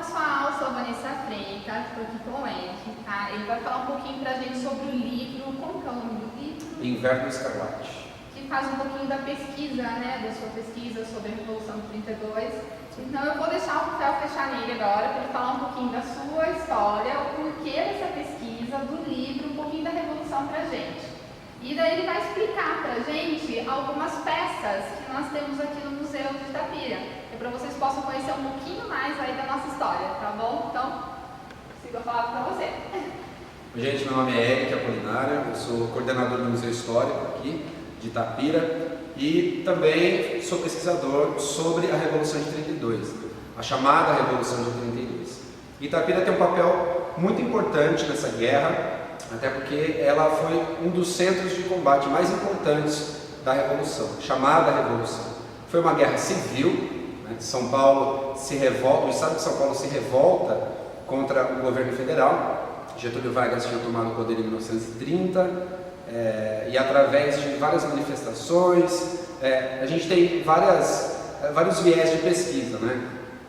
pessoal, sou a Vanessa Freitas, estou aqui com o Ed, tá? Ele vai falar um pouquinho pra gente sobre o livro, como que é o nome do livro? Inverno Escarlate. Que faz um pouquinho da pesquisa, né, da sua pesquisa sobre a Revolução de 32. Então eu vou deixar o Fel fechar nele agora, para ele falar um pouquinho da sua história, o porquê dessa pesquisa, do livro, um pouquinho da Revolução pra gente. E daí ele vai explicar pra gente algumas peças que nós temos aqui no Museu de Itapira. É para vocês possam conhecer um pouquinho mais aí da nossa história, tá bom? Então, siga a palavra para você. Gente, meu nome é Eric Apolinário, eu sou coordenador do Museu Histórico aqui de Itapira e também sou pesquisador sobre a Revolução de 32, a chamada Revolução de 32. Itapira tem um papel muito importante nessa guerra, até porque ela foi um dos centros de combate mais importantes da Revolução, chamada Revolução. Foi uma guerra civil, né? São Paulo se revolta, o estado de São Paulo se revolta contra o governo federal. Getúlio Vargas tinha tomado o poder em 1930 e através de várias manifestações, a gente tem vários viés de pesquisa, né?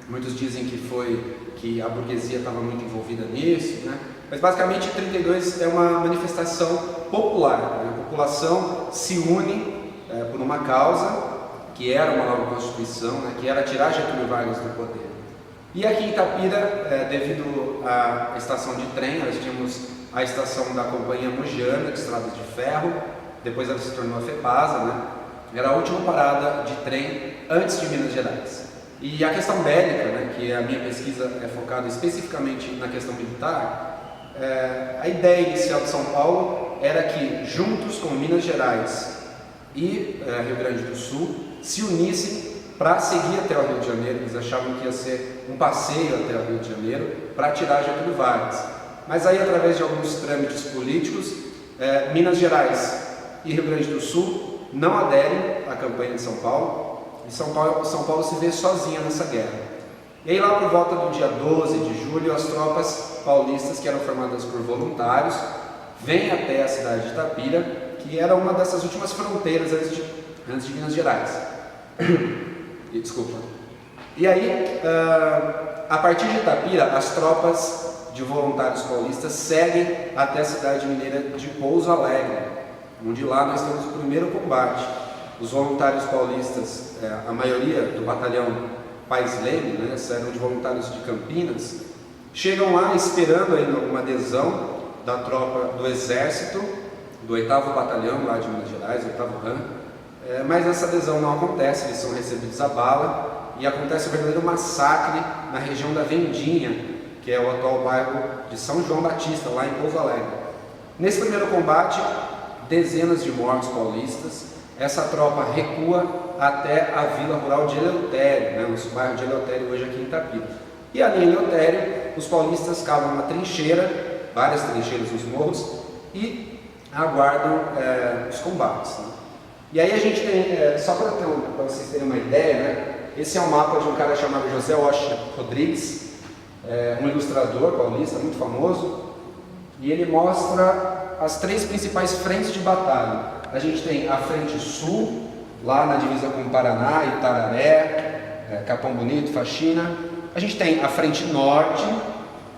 Muitos dizem que a burguesia estava muito envolvida nisso, né? Mas basicamente 32 é uma manifestação popular, né? A população se une por uma causa, que era uma nova Constituição, né? Que era tirar Getúlio Vargas do poder. E aqui em Itapira, devido à estação de trem, nós tínhamos a estação da Companhia Mogiana de Estradas de Ferro, depois ela se tornou a FEPASA, né? Era a última parada de trem antes de Minas Gerais. E a questão bélica, né, que a minha pesquisa é focada especificamente na questão militar, a ideia inicial de São Paulo era que, juntos com Minas Gerais e Rio Grande do Sul, se unissem para seguir até o Rio de Janeiro. Eles achavam que ia ser um passeio até o Rio de Janeiro para tirar Getúlio Vargas. Mas aí, através de alguns trâmites políticos, Minas Gerais e Rio Grande do Sul não aderem à campanha de São Paulo, e São Paulo se vê sozinha nessa guerra. E aí, lá por volta do dia 12 de julho, as tropas paulistas, que eram formadas por voluntários, vêm até a cidade de Itapira, que era uma dessas últimas fronteiras antes de Minas Gerais. Desculpa. E aí, a partir de Itapira, as tropas de voluntários paulistas seguem até a cidade mineira de Pouso Alegre, onde lá nós temos o primeiro combate. Os voluntários paulistas, a maioria do batalhão Pais Leme, né, saíram de voluntários de Campinas, chegam lá esperando ainda uma adesão da tropa do Exército, do 8º Batalhão lá de Minas Gerais, 8º RAM, mas essa adesão não acontece, eles são recebidos a bala e acontece um verdadeiro massacre na região da Vendinha, que é o atual bairro de São João Batista, lá em Pouso Alegre. Nesse primeiro combate, dezenas de mortos paulistas. Essa tropa recua até a vila rural de Eleutério, né, nosso bairro de Eleutério hoje aqui em Itapira. E ali em Eleutério, os paulistas cavam uma trincheira, várias trincheiras nos morros, e aguardam os combates. Né? E aí a gente tem, só para vocês terem uma ideia, né, esse é um mapa de um cara chamado José Ocha Rodrigues, um ilustrador paulista muito famoso, e ele mostra as 3 principais frentes de batalha. A gente tem a frente sul, lá na divisa com Paraná, Itararé, Capão Bonito, Faxina. A gente tem a frente norte,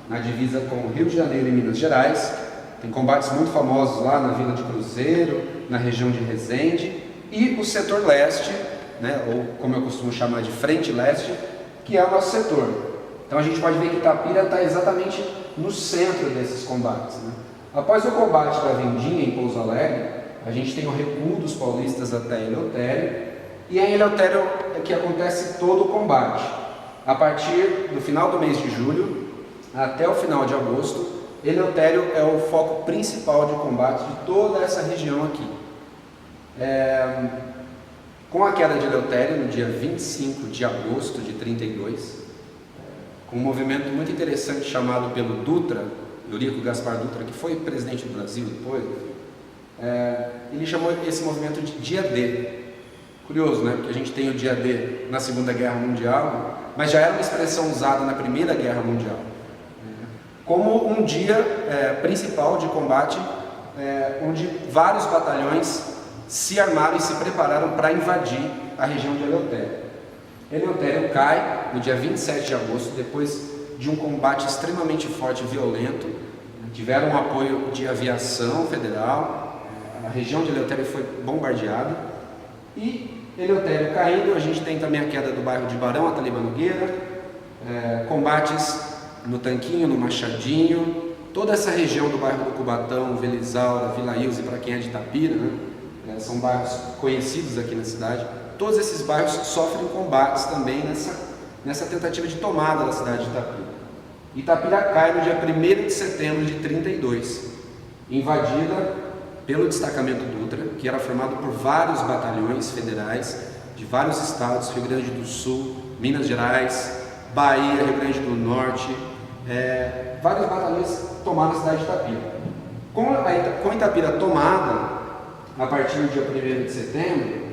na divisa com Rio de Janeiro e Minas Gerais. Tem combates muito famosos lá na Vila de Cruzeiro, na região de Resende. E o setor leste, né, ou como eu costumo chamar de frente leste, que é o nosso setor. Então a gente pode ver que Itapira está exatamente no centro desses combates. Né? Após o combate da Vendinha em Pouso Alegre, a gente tem o recuo dos paulistas até Eleutério, e é em Eleutério que acontece todo o combate. A partir do final do mês de julho até o final de agosto, Eleutério é o foco principal de combate de toda essa região aqui. Com a queda de Eleutério, no dia 25 de agosto de 32, com um movimento muito interessante chamado pelo Dutra, Eurico Gaspar Dutra, que foi presidente do Brasil depois, ele chamou esse movimento de Dia D. Curioso, né? Porque a gente tem o Dia D na Segunda Guerra Mundial, mas já era uma expressão usada na Primeira Guerra Mundial, como um dia principal de combate, onde vários batalhões se armaram e se prepararam para invadir a região de Eleutério. Eleutério cai no dia 27 de agosto, depois de um combate extremamente forte e violento. Tiveram um apoio de aviação federal, a região de Eleutério foi bombardeada, e Eleutério caindo, a gente tem também a queda do bairro de Barão, a Taliba Nogueira, combates no Tanquinho, no Machadinho, toda essa região do bairro do Cubatão, Vila Isaura, Vila Ilse, para quem é de Itapira, né? São bairros conhecidos aqui na cidade. Todos esses bairros sofrem combates também nessa tentativa de tomada da cidade de Itapira. Itapira cai no dia 1º de setembro de 32, invadida pelo destacamento Dutra, que era formado por vários batalhões federais de vários estados, Rio Grande do Sul, Minas Gerais, Bahia, Rio Grande do Norte, vários batalhões tomaram a cidade de Itapira. Com Itapira tomada, a partir do dia 1º de setembro,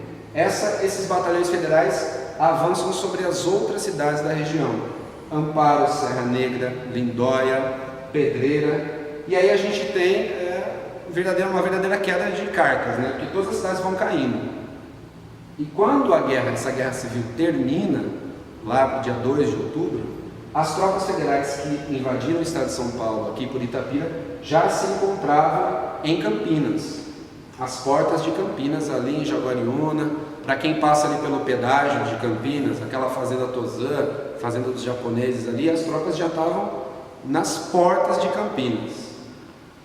esses batalhões federais avançam sobre as outras cidades da região. Amparo, Serra Negra, Lindóia, Pedreira, e aí a gente tem uma verdadeira queda de cartas, né? Porque todas as cidades vão caindo. E quando essa guerra civil termina, lá no dia 2 de outubro, as tropas federais que invadiram o estado de São Paulo, aqui por Itapira, já se encontravam em Campinas, as portas de Campinas, ali em Jaguariúna. Para quem passa ali pelo pedágio de Campinas, aquela fazenda Tozan, fazenda dos japoneses ali, as tropas já estavam nas portas de Campinas.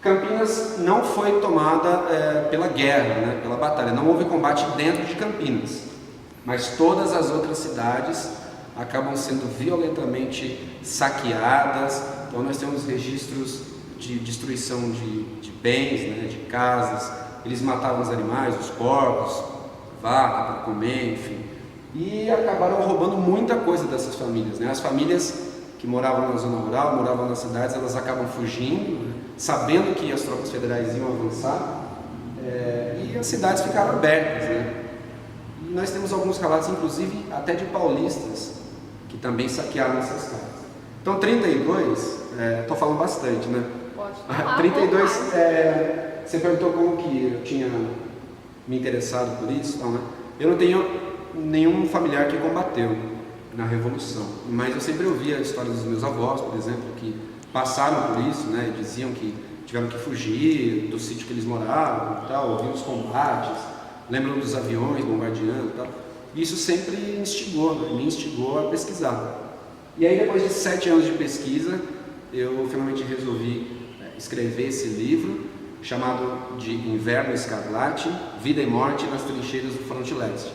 Campinas não foi tomada pela guerra, né, pela batalha, não houve combate dentro de Campinas, mas todas as outras cidades acabam sendo violentamente saqueadas. Então nós temos registros de destruição de bens, né, de casas. Eles matavam os animais, os porcos, vaca para comer, enfim, e acabaram roubando muita coisa dessas famílias, né? As famílias que moravam na zona rural, moravam nas cidades, elas acabam fugindo, né? Sabendo que as tropas federais iam avançar, e as cidades ficaram abertas, né? E nós temos alguns relatos, inclusive até de paulistas, que também saquearam essas casas. Então 32, estou falando bastante, né? Pode falar. 32, você perguntou como que eu tinha me interessado por isso, então, né? Eu não tenho nenhum familiar que combateu na Revolução, mas eu sempre ouvia a história dos meus avós, por exemplo, que passaram por isso, né? Diziam que tiveram que fugir do sítio que eles moravam, e tal, ouviam os combates, lembram dos aviões bombardeando, e tal. E isso sempre me instigou a pesquisar. E aí, depois de 7 anos de pesquisa, eu finalmente resolvi escrever esse livro, chamado de Inverno Escarlate, Vida e Morte nas Trincheiras do Fronte Leste,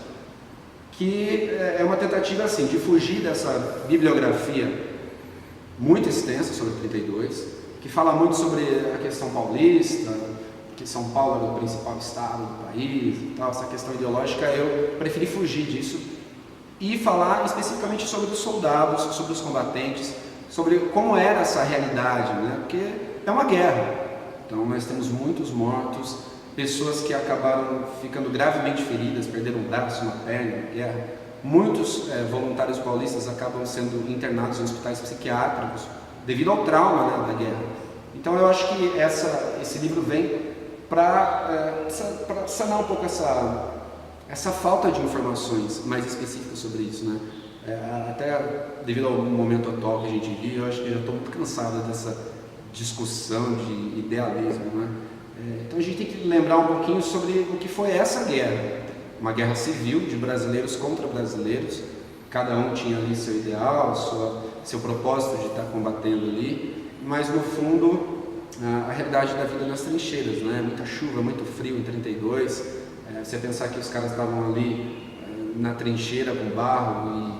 que é uma tentativa assim, de fugir dessa bibliografia muito extensa sobre 32, que fala muito sobre a questão paulista, que São Paulo é o principal estado do país e tal, essa questão ideológica. Eu preferi fugir disso e falar especificamente sobre os soldados, sobre os combatentes, sobre como era essa realidade, né? Porque é uma guerra. Então nós temos muitos mortos, pessoas que acabaram ficando gravemente feridas, perderam um braço, uma perna na guerra. Muitos voluntários paulistas acabam sendo internados em hospitais psiquiátricos devido ao trauma, né, da guerra. Então eu acho que esse livro vem para sanar um pouco essa falta de informações mais específicas sobre isso, né? Até devido ao momento atual que a gente vive, eu acho que eu já estou muito cansado dessa discussão de idealismo, né? Então a gente tem que lembrar um pouquinho sobre o que foi essa guerra, uma guerra civil de brasileiros contra brasileiros, cada um tinha ali seu ideal, seu propósito de estar combatendo ali, mas no fundo a realidade da vida nas trincheiras, né? Muita chuva, muito frio em 32, você pensar que os caras estavam ali na trincheira com barro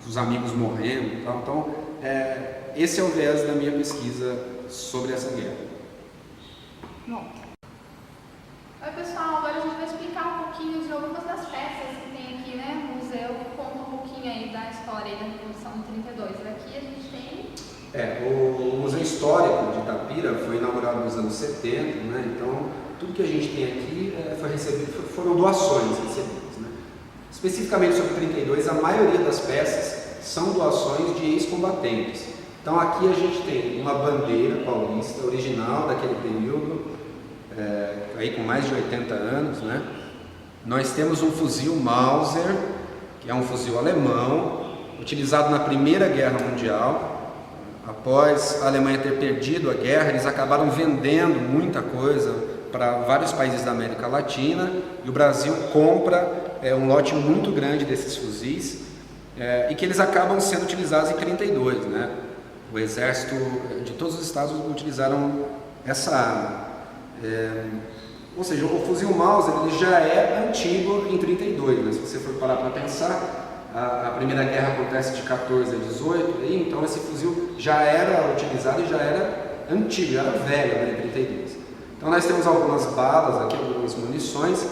e os amigos morrendo e tal. Então esse é o viés da minha pesquisa sobre essa guerra. Bom. Oi pessoal, agora a gente vai explicar um pouquinho de algumas das peças que tem aqui, né, no museu, que conta um pouquinho aí da história e da Revolução de 32. Aqui a gente tem... O Museu Histórico de Itapira foi inaugurado nos anos 70, né? Então tudo que a gente tem aqui foram doações recebidas, né? Especificamente sobre 32, a maioria das peças são doações de ex-combatentes. Então aqui a gente tem uma bandeira paulista original daquele período, aí com mais de 80 anos, né? Nós temos um fuzil Mauser, que é um fuzil alemão, utilizado na Primeira Guerra Mundial, Após a Alemanha ter perdido a guerra, eles acabaram vendendo muita coisa para vários países da América Latina, e o Brasil compra um lote muito grande desses fuzis, e que eles acabam sendo utilizados em 32, né? O exército de todos os estados utilizaram essa arma. Ou seja, o fuzil Mauser ele já é antigo em 32, né? Se você for parar para pensar, a Primeira Guerra acontece de 14 a 18, então esse fuzil já era utilizado e já era antigo, já era velho, né, em 32. Então nós temos algumas balas aqui, algumas munições.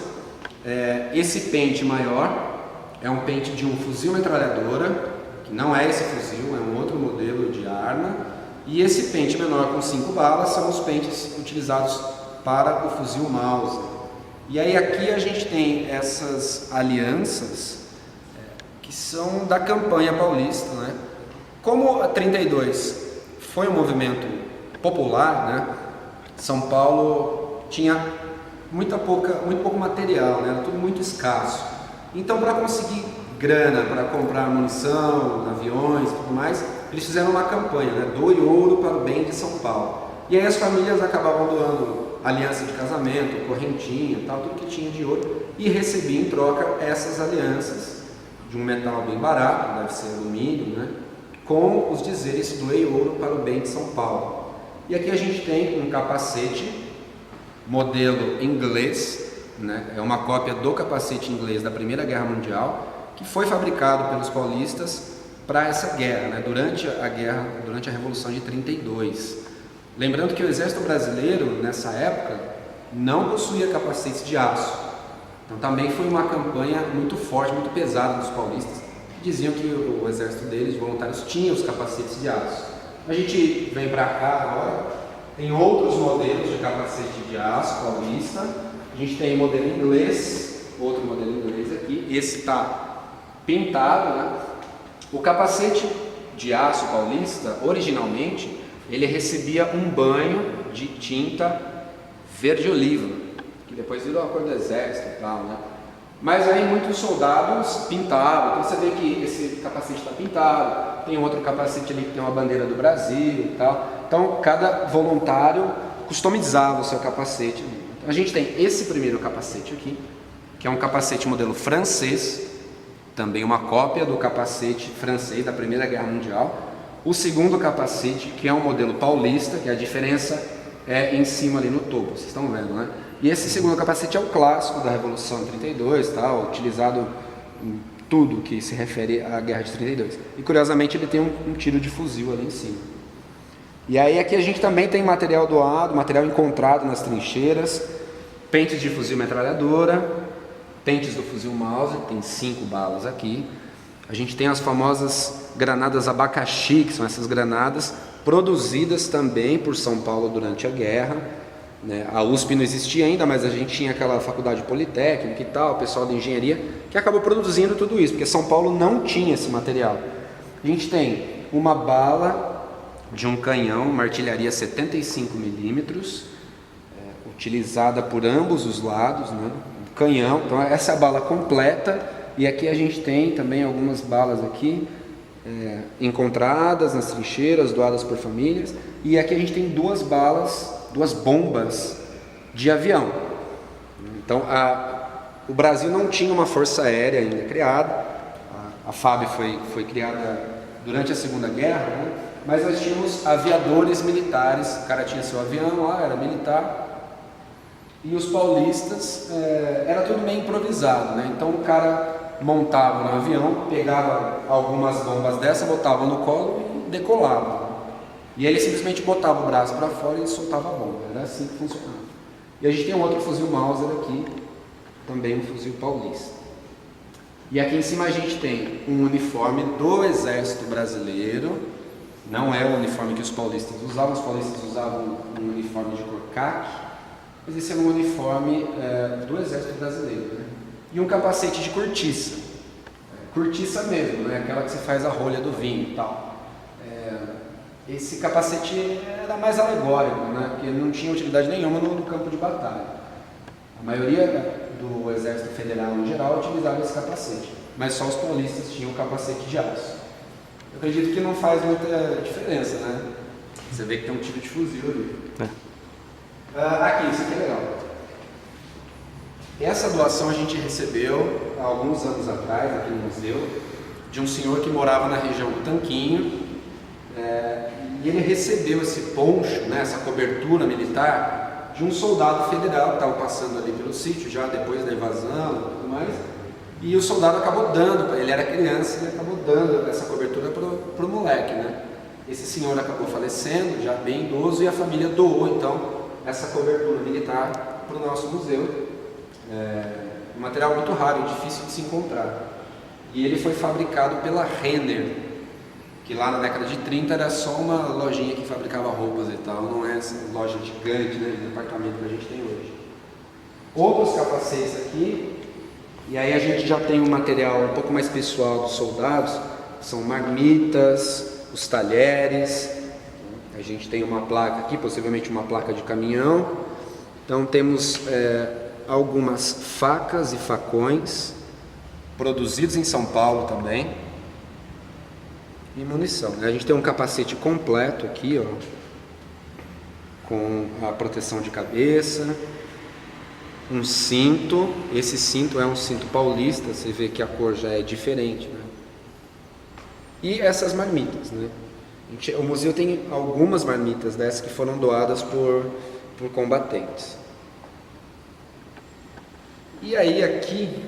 Esse pente maior é um pente de um fuzil metralhadora, que não é esse fuzil, é um outro modelo de arma. E esse pente menor com 5 balas são os pentes utilizados para o fuzil Mauser. E aí aqui a gente tem essas alianças que são da campanha paulista, né? Como a 32 foi um movimento popular, né? São Paulo tinha muito pouco material, né? Era tudo muito escasso. Então, para conseguir grana, para comprar munição, aviões e tudo mais, eles fizeram uma campanha, né? Doe ouro para o bem de São Paulo. E aí as famílias acabavam doando aliança de casamento, correntinha, tal, tudo que tinha de ouro, e recebia em troca essas alianças de um metal bem barato, deve ser alumínio, né? Com os dizeres doe ouro para o bem de São Paulo. E aqui a gente tem um capacete modelo inglês, né? É uma cópia do capacete inglês da Primeira Guerra Mundial, que foi fabricado pelos paulistas para essa guerra, né? Durante a Revolução de 32. Lembrando que o exército brasileiro, nessa época, não possuía capacetes de aço. Então também foi uma campanha muito forte, muito pesada dos paulistas, que diziam que o exército deles, voluntários, tinha os capacetes de aço. A gente vem para cá agora, tem outros modelos de capacete de aço paulista. A gente tem modelo inglês, outro modelo inglês aqui, esse está pintado, né? O capacete de aço paulista, originalmente, ele recebia um banho de tinta verde oliva, que depois virou a cor do exército e tal, né? Mas aí muitos soldados pintavam, então você vê que esse capacete está pintado, tem outro capacete ali que tem uma bandeira do Brasil e tal. Então cada voluntário customizava o seu capacete. Então, a gente tem esse primeiro capacete aqui, que é um capacete modelo francês, também uma cópia do capacete francês da Primeira Guerra Mundial. O segundo capacete, que é um modelo paulista, que a diferença é em cima ali no topo, vocês estão vendo, né? E esse segundo capacete é o clássico da Revolução de 32, tal, utilizado em tudo que se refere à Guerra de 32. E curiosamente ele tem um tiro de fuzil ali em cima. E aí aqui a gente também tem material doado, material encontrado nas trincheiras, pentes de fuzil metralhadora, pentes do fuzil Mauser, tem 5 balas aqui. A gente tem as famosas granadas abacaxi, que são essas granadas produzidas também por São Paulo durante a guerra, né? A USP não existia ainda, mas a gente tinha aquela faculdade politécnica e tal, o pessoal de engenharia, que acabou produzindo tudo isso, porque São Paulo não tinha esse material. A gente tem uma bala de um canhão, uma artilharia 75mm, utilizada por ambos os lados, né? Um canhão, então essa é a bala completa. E aqui a gente tem também algumas balas aqui, encontradas nas trincheiras, doadas por famílias. E aqui a gente tem 2 balas, 2 bombas de avião. Então o Brasil não tinha uma força aérea ainda criada. A FAB foi criada durante a Segunda Guerra, né? Mas nós tínhamos aviadores militares. O cara tinha seu avião lá, era militar. E os paulistas, era tudo meio improvisado, né? Então o cara montava no avião, pegava algumas bombas dessa, botava no colo e decolava. E ele simplesmente botava o braço para fora e soltava a bomba. Era assim que funcionava. E a gente tem um outro fuzil Mauser aqui, também um fuzil paulista. E aqui em cima a gente tem um uniforme do Exército Brasileiro. Não é o uniforme que os paulistas usavam um uniforme de cor caqui, mas esse é um uniforme do Exército Brasileiro, né? E um capacete de cortiça, cortiça mesmo, né? Aquela que você faz a rolha do vinho e tal. Esse capacete era mais alegórico, né? Porque não tinha utilidade nenhuma no campo de batalha. A maioria do Exército Federal em geral utilizava esse capacete, mas só os paulistas tinham o capacete de aço. Eu acredito que não faz muita diferença, né? Você vê que tem um tiro de fuzil ali. Aqui, isso aqui é legal. Essa doação a gente recebeu há alguns anos atrás, aqui no museu, de um senhor que morava na região do Tanquinho, e ele recebeu esse poncho, né, essa cobertura militar, de um soldado federal que estava passando ali pelo sítio, já depois da invasão e tudo mais, e o soldado acabou dando, ele era criança, ele acabou dando essa cobertura para o moleque, né? Esse senhor acabou falecendo, já bem idoso, e a família doou, então, essa cobertura militar para o nosso museu. Um material muito raro, difícil de se encontrar. E ele foi fabricado pela Renner, que lá na década de 30 era só uma lojinha que fabricava roupas e tal, não é essa loja gigante, né, de departamento que a gente tem hoje. Outros capacetes aqui, e aí a gente já tem um material um pouco mais pessoal dos soldados, são marmitas, os talheres, a gente tem uma placa aqui, possivelmente uma placa de caminhão, então temos algumas facas e facões, produzidos em São Paulo também, e munição, né? A gente tem um capacete completo aqui, ó, com a proteção de cabeça, um cinto, esse cinto é um cinto paulista, você vê que a cor já é diferente, né? E essas marmitas, né? O museu tem algumas marmitas dessas que foram doadas por combatentes. E aí aqui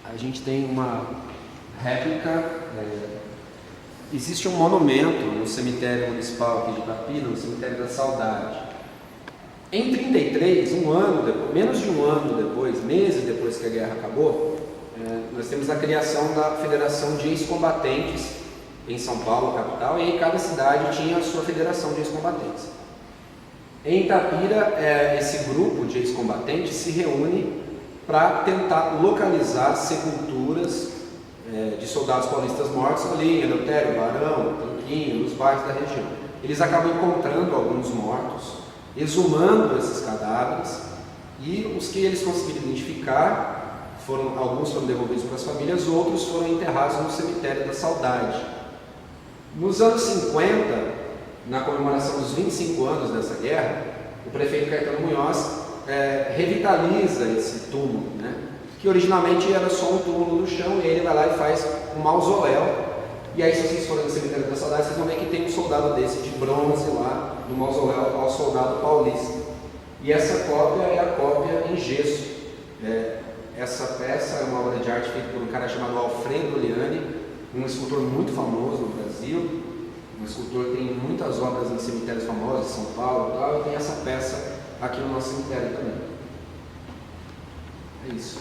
a gente tem uma réplica, existe um monumento no cemitério municipal aqui de Itapira, no cemitério da Saudade. Em 33, menos de um ano depois, meses depois que a guerra acabou, nós temos a criação da Federação de Ex-Combatentes em São Paulo, capital, e aí cada cidade tinha a sua federação de ex-combatentes. Em Itapira, esse grupo de ex-combatentes se reúne para tentar localizar sepulturas de soldados paulistas mortos ali em Eleutério, Barão, Tanquinho, nos bairros da região. Eles acabam encontrando alguns mortos, exumando esses cadáveres, e os que eles conseguiram identificar, alguns foram devolvidos para as famílias, outros foram enterrados no cemitério da Saudade. Nos anos 50, na comemoração dos 25 anos dessa guerra, o prefeito Caetano Munhoz revitaliza esse túmulo, né? Que originalmente era só um túmulo no chão, e ele vai lá e faz um mausoléu. E aí, se vocês forem no cemitério da Saudade, vocês vão ver que tem um soldado desse de bronze lá no mausoléu ao soldado paulista. E essa cópia é a cópia em gesso. Essa peça é uma obra de arte feita por um cara chamado Alfredo Liani, um escultor muito famoso no Brasil, um escultor que tem muitas obras em cemitérios famosos, em São Paulo e tal, e tem essa peça aqui no nosso cemitério também. É isso.